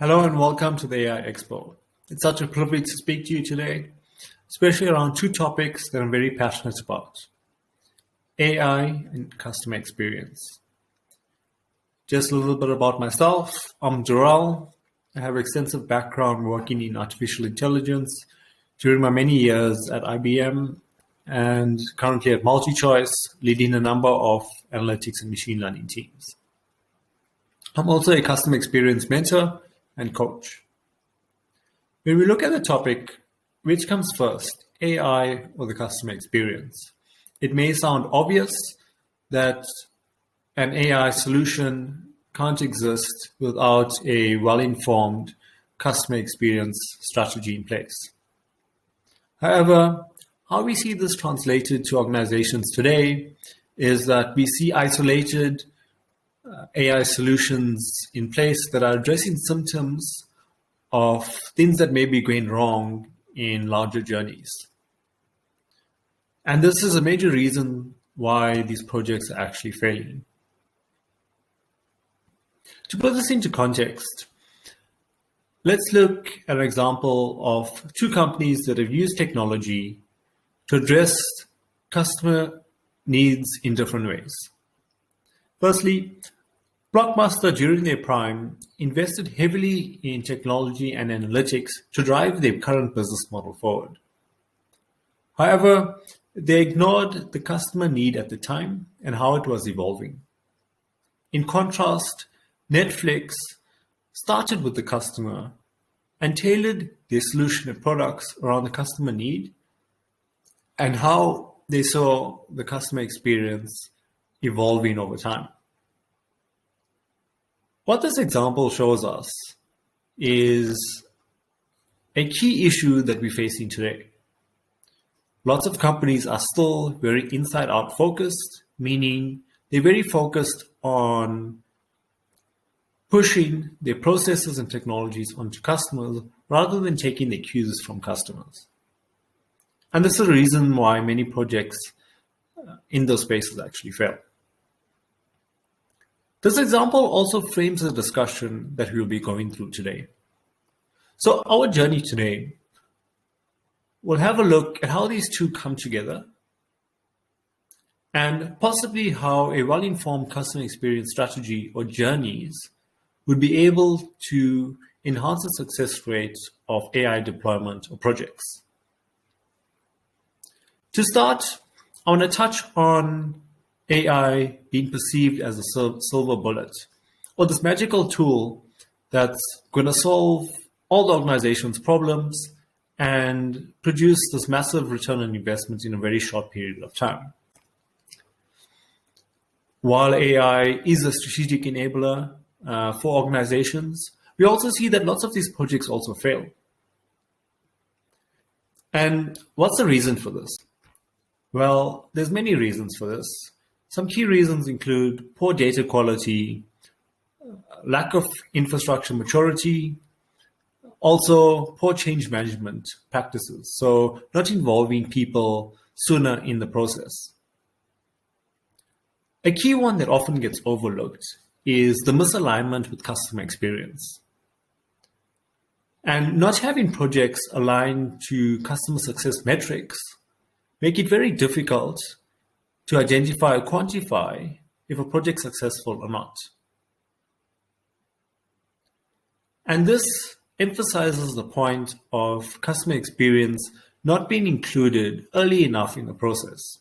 Hello and welcome to the AI Expo. It's such a privilege to speak to you today, especially around two topics that I'm very passionate about: AI and customer experience. Just a little bit about myself. I'm Durrel. I have extensive background working in artificial intelligence during my many years at IBM and currently at MultiChoice, leading a number of analytics and machine learning teams. I'm also a customer experience mentor and coach. When we look at the topic, which comes first, AI or the customer experience? It may sound obvious that an AI solution can't exist without a well-informed customer experience strategy in place. However, how we see this translated to organizations today is that we see isolated AI solutions in place that are addressing symptoms of things that may be going wrong in larger journeys. And this is a major reason why these projects are actually failing. To put this into context, let's look at an example of two companies that have used technology to address customer needs in different ways. Firstly, Blockbuster, during their prime, invested heavily in technology and analytics to drive their current business model forward. However, they ignored the customer need at the time and how it was evolving. In contrast, Netflix started with the customer and tailored their solution and products around the customer need and how they saw the customer experience evolving over time. What this example shows us is a key issue that we're facing today. Lots of companies are still very inside-out focused, meaning they're very focused on pushing their processes and technologies onto customers rather than taking the cues from customers. And this is the reason why many projects in those spaces actually fail. This example also frames the discussion that we'll be going through today. So our journey today will have a look at how these two come together and possibly how a well-informed customer experience strategy or journeys would be able to enhance the success rate of AI deployment or projects. To start, I want to touch on AI being perceived as a silver bullet, or this magical tool that's going to solve all the organization's problems and produce this massive return on investment in a very short period of time. While AI is a strategic enabler for organizations, we also see that lots of these projects also fail. And what's the reason for this? Well, there's many reasons for this. Some key reasons include poor data quality, lack of infrastructure maturity, also poor change management practices, so not involving people sooner in the process. A key one that often gets overlooked is the misalignment with customer experience. And not having projects aligned to customer success metrics make it very difficult to identify or quantify if a project is successful or not. And this emphasizes the point of customer experience not being included early enough in the process.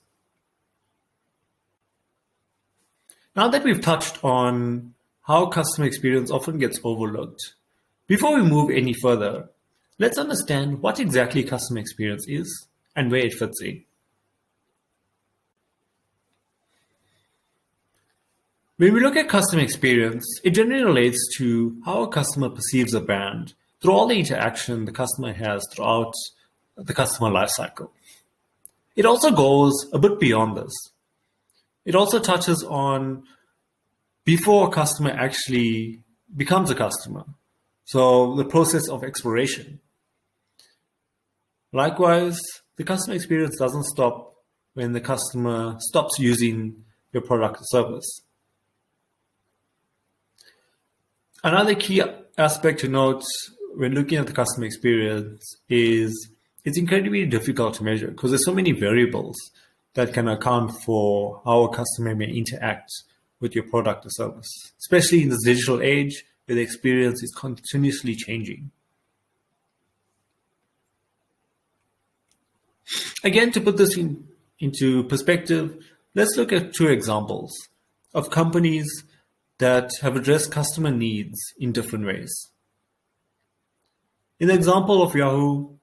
Now that we've touched on how customer experience often gets overlooked, before we move any further, let's understand what exactly customer experience is and where it fits in. When we look at customer experience, it generally relates to how a customer perceives a brand through all the interaction the customer has throughout the customer lifecycle. It also goes a bit beyond this. It also touches on before a customer actually becomes a customer, so the process of exploration. Likewise, the customer experience doesn't stop when the customer stops using your product or service. Another key aspect to note when looking at the customer experience is it's incredibly difficult to measure because there's so many variables that can account for how a customer may interact with your product or service, especially in this digital age where the experience is continuously changing. Again, to put this into perspective, let's look at two examples of companies that have addressed customer needs in different ways. In the example of Yahoo,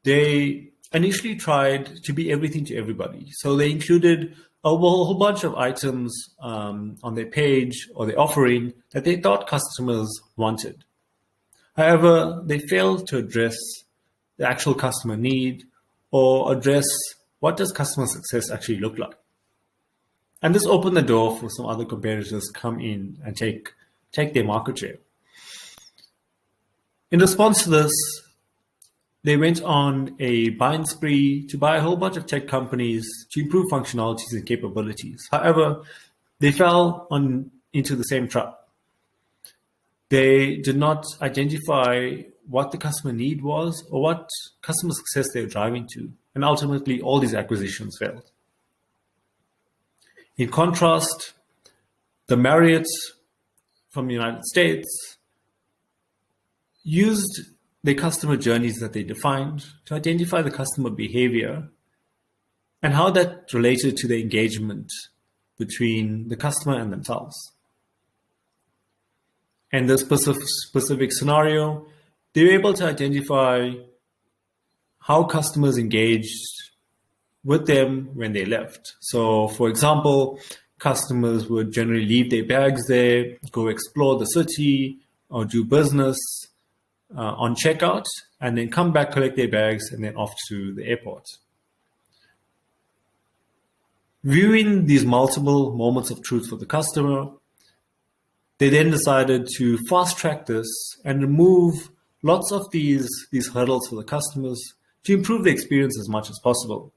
they initially tried to be everything to everybody. So they included a whole bunch of items on their page or their offering that they thought customers wanted. However, they failed to address the actual customer need or address what does customer success actually look like. And this opened the door for some other competitors to come in and take their market share. In response to this, they went on a buying spree to buy a whole bunch of tech companies to improve functionalities and capabilities. However, they fell into the same trap. They did not identify what the customer need was or what customer success they were driving to. And ultimately, all these acquisitions failed. In contrast, the Marriott from the United States used the customer journeys that they defined to identify the customer behavior and how that related to the engagement between the customer and themselves. In this specific scenario, they were able to identify how customers engaged with them when they left. So, for example, customers would generally leave their bags there, go explore the city, or do business on checkout, and then come back, collect their bags, and then off to the airport. Viewing these multiple moments of truth for the customer, they then decided to fast track this and remove lots of these hurdles for the customers to improve the experience as much as possible.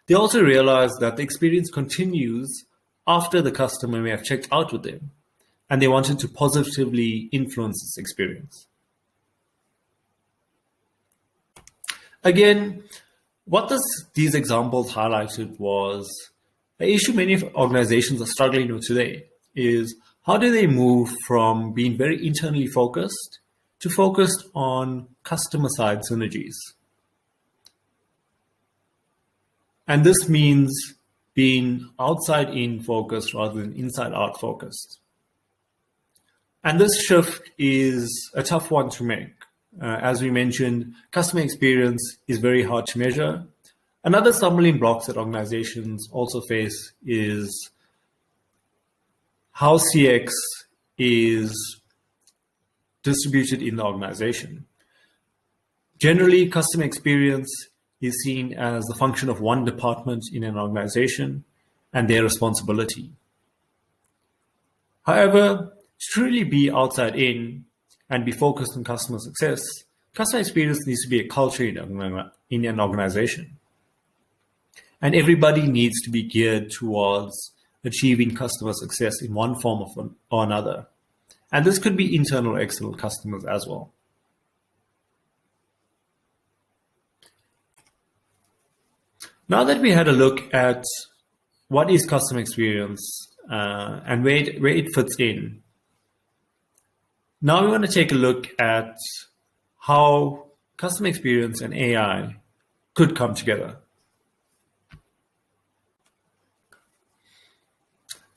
They also realized that the experience continues after the customer may have checked out with them, and they wanted to positively influence this experience. Again, what these examples highlighted was an issue many organizations are struggling with today is how do they move from being very internally focused to focused on customer side synergies? And this means being outside in focused rather than inside out focused. And this shift is a tough one to make. As we mentioned, customer experience is very hard to measure. Another stumbling blocks that organizations also face is how CX is distributed in the organization. Generally, customer experience is seen as the function of one department in an organization and their responsibility. However, to truly be outside in and be focused on customer success, customer experience needs to be a culture in an organization. And everybody needs to be geared towards achieving customer success in one form or another. And this could be internal or external customers as well. Now that we had a look at what is customer experience and where it fits in, now we want to take a look at how customer experience and AI could come together.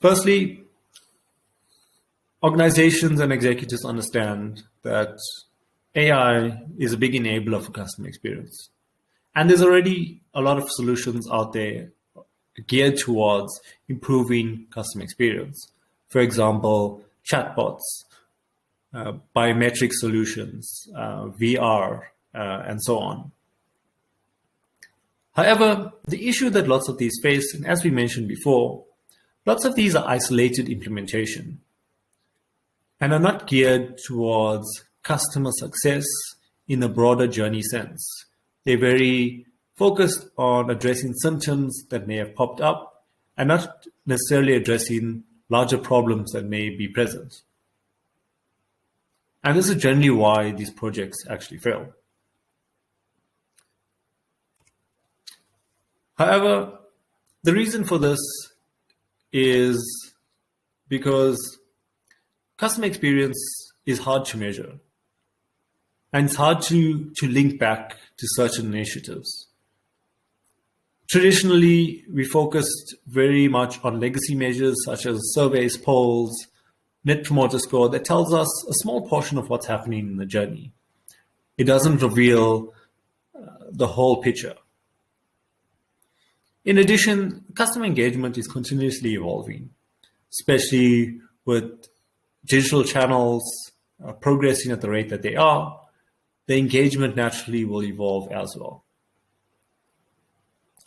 Firstly, organizations and executives understand that AI is a big enabler for customer experience. And there's already a lot of solutions out there geared towards improving customer experience. For example, chatbots, biometric solutions, VR, and so on. However, the issue that lots of these face, and as we mentioned before, lots of these are isolated implementation and are not geared towards customer success in a broader journey sense. They're very focused on addressing symptoms that may have popped up and not necessarily addressing larger problems that may be present. And this is generally why these projects actually fail. However, the reason for this is because customer experience is hard to measure. And it's hard to link back to certain initiatives. Traditionally, we focused very much on legacy measures such as surveys, polls, Net Promoter Score that tells us a small portion of what's happening in the journey. It doesn't reveal the whole picture. In addition, customer engagement is continuously evolving, especially with digital channels progressing at the rate that they are. The engagement naturally will evolve as well.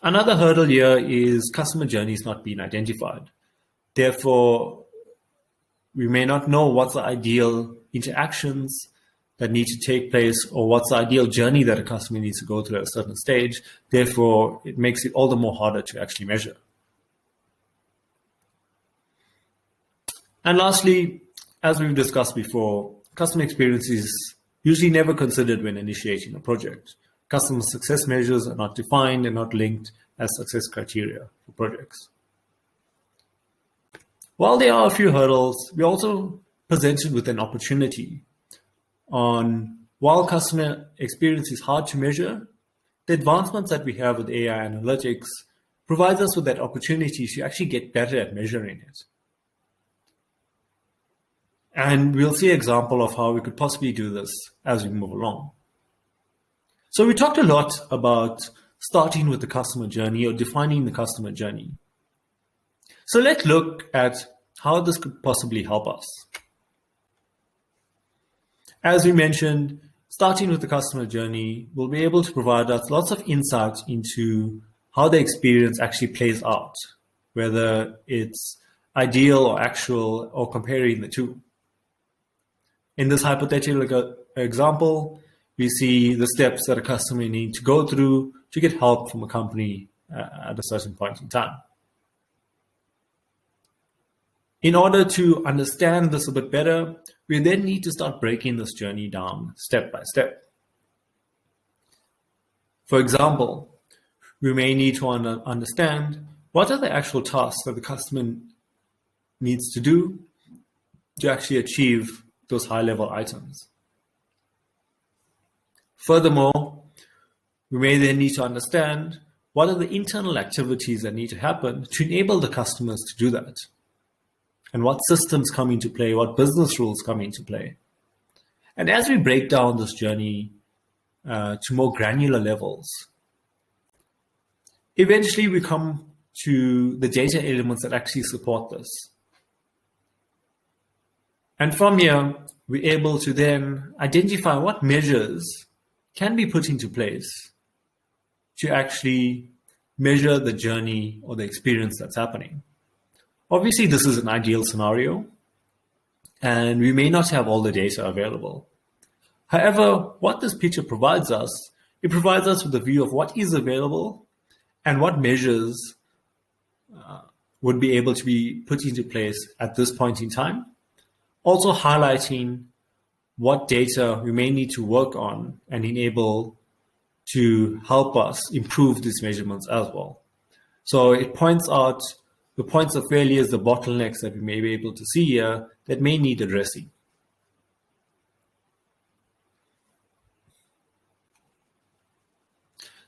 Another hurdle here is customer journeys not being identified. Therefore, we may not know what's the ideal interactions that need to take place or what's the ideal journey that a customer needs to go through at a certain stage. Therefore, it makes it all the more harder to actually measure. And lastly, as we've discussed before, customer experience is usually never considered when initiating a project. Customer success measures are not defined and not linked as success criteria for projects. While there are a few hurdles, we're also presented with an opportunity on while customer experience is hard to measure, the advancements that we have with AI analytics provides us with that opportunity to actually get better at measuring it. And we'll see an example of how we could possibly do this as we move along. So we talked a lot about starting with the customer journey or defining the customer journey. So let's look at how this could possibly help us. As we mentioned, starting with the customer journey will be able to provide us lots of insights into how the experience actually plays out, whether it's ideal or actual or comparing the two. In this hypothetical example, we see the steps that a customer needs to go through to get help from a company at a certain point in time. In order to understand this a bit better, we then need to start breaking this journey down step by step. For example, we may need to understand what are the actual tasks that the customer needs to do to actually achieve those high-level items. Furthermore, we may then need to understand what are the internal activities that need to happen to enable the customers to do that. And what systems come into play, what business rules come into play. And as we break down this journey to more granular levels, eventually we come to the data elements that actually support this. And from here, we're able to then identify what measures can be put into place to actually measure the journey or the experience that's happening. Obviously, this is an ideal scenario, and we may not have all the data available. However, what this picture provides us, it provides us with a view of what is available and what measures would be able to be put into place at this point in time. Also highlighting what data we may need to work on and enable to help us improve these measurements as well. So it points out the points of failures, the bottlenecks that we may be able to see here that may need addressing.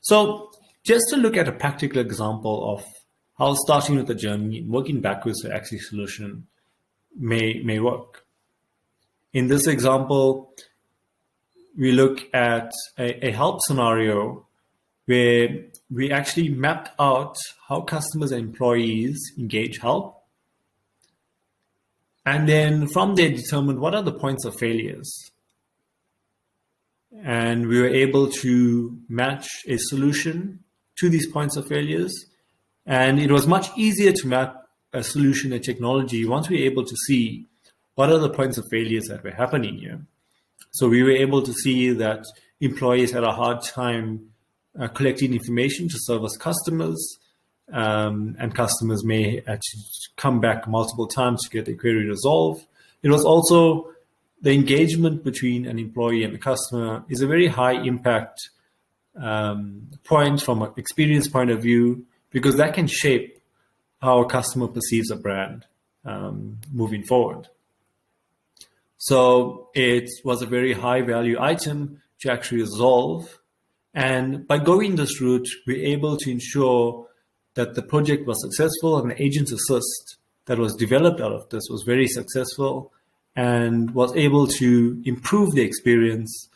So just to look at a practical example of how starting with the journey and working backwards to actually solution may work. In this example, we look at a help scenario where we actually mapped out how customers and employees engage help. And then from there determined what are the points of failures. And we were able to match a solution to these points of failures. And it was much easier to map a solution and technology once we were able to see what are the points of failures that were happening here. So we were able to see that employees had a hard time collecting information to service customers, and customers may actually come back multiple times to get their query resolved. It was also the engagement between an employee and the customer is a very high impact point from an experience point of view, because that can shape how a customer perceives a brand moving forward. So it was a very high value item to actually resolve. And by going this route, we're able to ensure that the project was successful, and the agent assist that was developed out of this was very successful and was able to improve the experience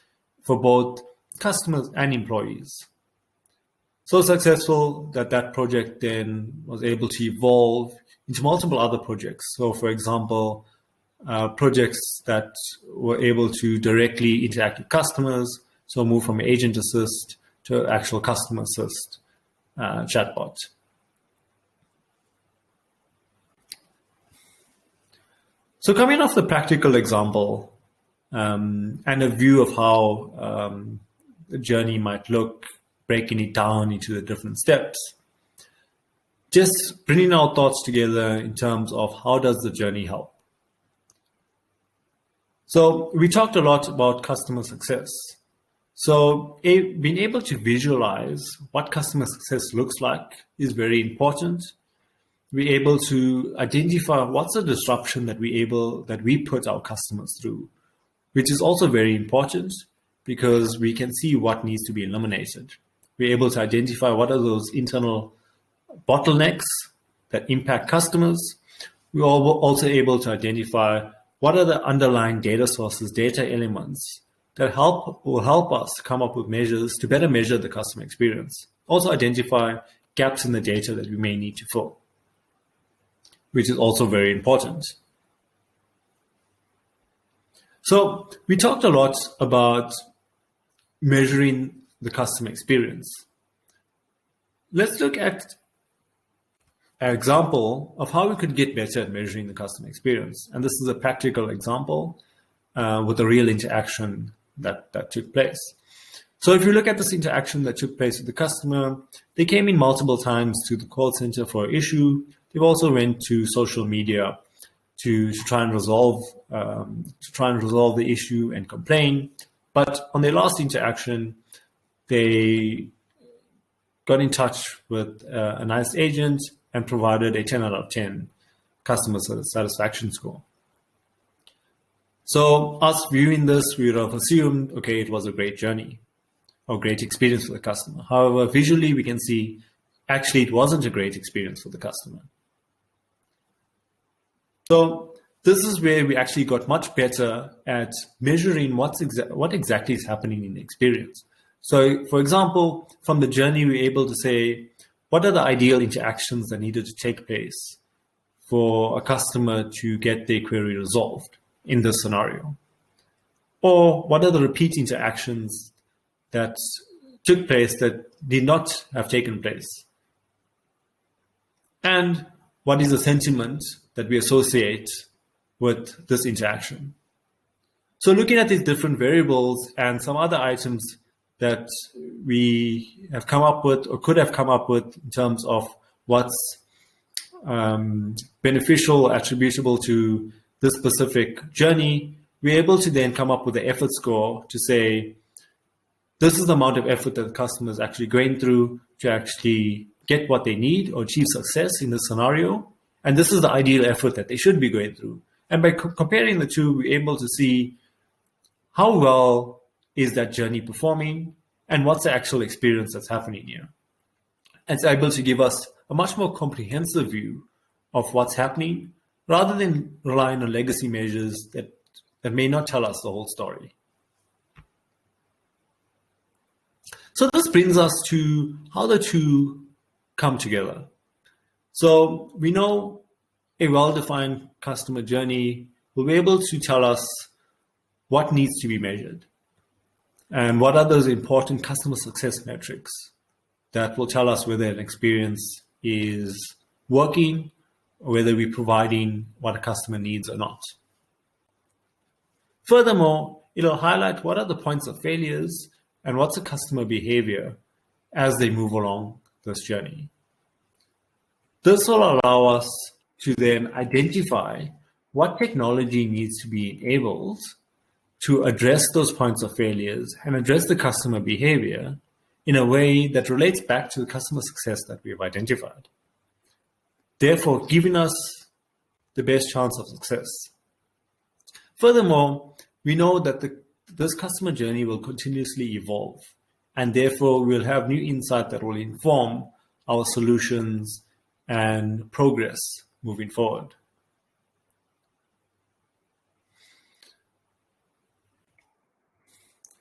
for both customers and employees. So successful that that project then was able to evolve into multiple other projects. So for example, projects that were able to directly interact with customers, so move from agent assist to actual customer assist chatbot. So coming off the practical example and a view of how the journey might look, breaking it down into the different steps, just bringing our thoughts together in terms of how does the journey help. So we talked a lot about customer success. So being able to visualize what customer success looks like is very important. We're able to identify what's the disruption that we put our customers through, which is also very important because we can see what needs to be eliminated. We're able to identify what are those internal bottlenecks that impact customers. We're also able to identify what are the underlying data sources, data elements that will help us come up with measures to better measure the customer experience. Also identify gaps in the data that we may need to fill, which is also very important. So we talked a lot about measuring the customer experience. Let's look at an example of how we could get better at measuring the customer experience. And this is a practical example with a real interaction that took place. So if you look at this interaction that took place with the customer, they came in multiple times to the call center for an issue. They've also went to social media to try and resolve the issue and complain. But on their last interaction, they got in touch with a nice agent and provided a 10 out of 10 customer satisfaction score. So us viewing this, we would have assumed, okay, it was a great journey or great experience for the customer. However, visually we can see actually it wasn't a great experience for the customer. So this is where we actually got much better at measuring what exactly is happening in the experience. So for example, from the journey, we're able to say, what are the ideal interactions that needed to take place for a customer to get their query resolved in this scenario? Or what are the repeat interactions that took place that did not have taken place? And what is the sentiment that we associate with this interaction? So looking at these different variables and some other items that we have come up with or could have come up with in terms of what's beneficial, attributable to this specific journey, we're able to then come up with the effort score to say, this is the amount of effort that the customer is actually going through to actually get what they need or achieve success in this scenario. And this is the ideal effort that they should be going through. And by comparing the two, we're able to see how well is that journey performing and what's the actual experience that's happening here. And it's able to give us a much more comprehensive view of what's happening rather than relying on legacy measures that may not tell us the whole story. So this brings us to how the two come together. So we know a well-defined customer journey will be able to tell us what needs to be measured and what are those important customer success metrics that will tell us whether an experience is working or whether we're providing what a customer needs or not. Furthermore, it'll highlight what are the points of failures and what's the customer behavior as they move along this journey. This will allow us to then identify what technology needs to be enabled to address those points of failures and address the customer behavior in a way that relates back to the customer success that we have identified, therefore giving us the best chance of success. Furthermore, we know that this customer journey will continuously evolve, and therefore we'll have new insight that will inform our solutions and progress moving forward.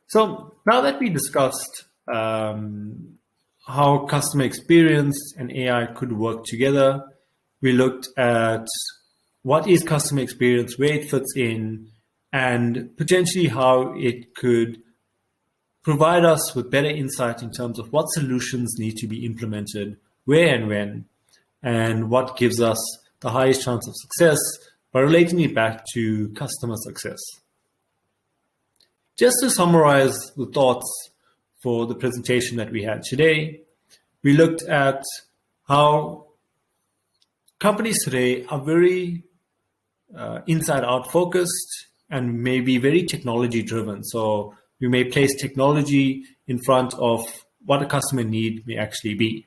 So now that we discussed how customer experience and AI could work together, we looked at what is customer experience, where it fits in, and potentially how it could provide us with better insight in terms of what solutions need to be implemented, where and when, and what gives us the highest chance of success by relating it back to customer success. Just to summarize the thoughts for the presentation that we had today, we looked at how companies today are very inside-out focused and may be very technology-driven. So we may place technology in front of what a customer need may actually be.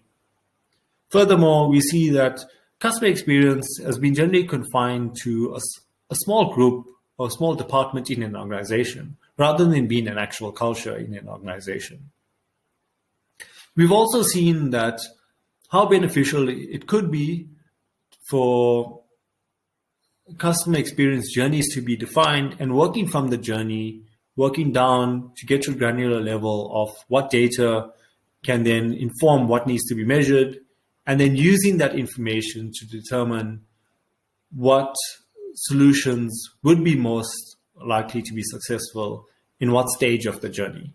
Furthermore, we see that customer experience has been generally confined to a small group or a small department in an organization, rather than being an actual culture in an organization. We've also seen that how beneficial it could be for customer experience journeys to be defined and working from the journey, working down to get to a granular level of what data can then inform what needs to be measured, and then using that information to determine what solutions would be most likely to be successful in what stage of the journey.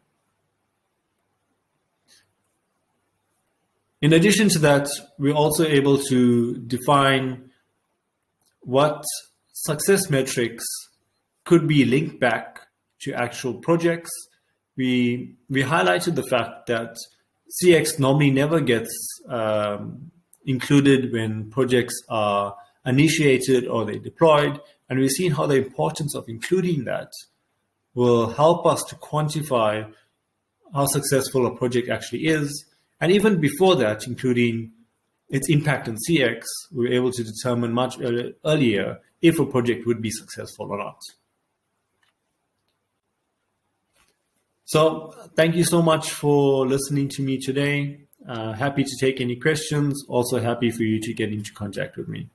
In addition to that, we're also able to define what success metrics could be linked back to actual projects. We highlighted the fact that CX normally never gets included when projects are initiated or they're deployed, and we've seen how the importance of including that will help us to quantify how successful a project actually is. And even before that, including its impact on CX, we're able to determine much earlier if a project would be successful or not. So thank you so much for listening to me today. Happy to take any questions. Also happy for you to get into contact with me.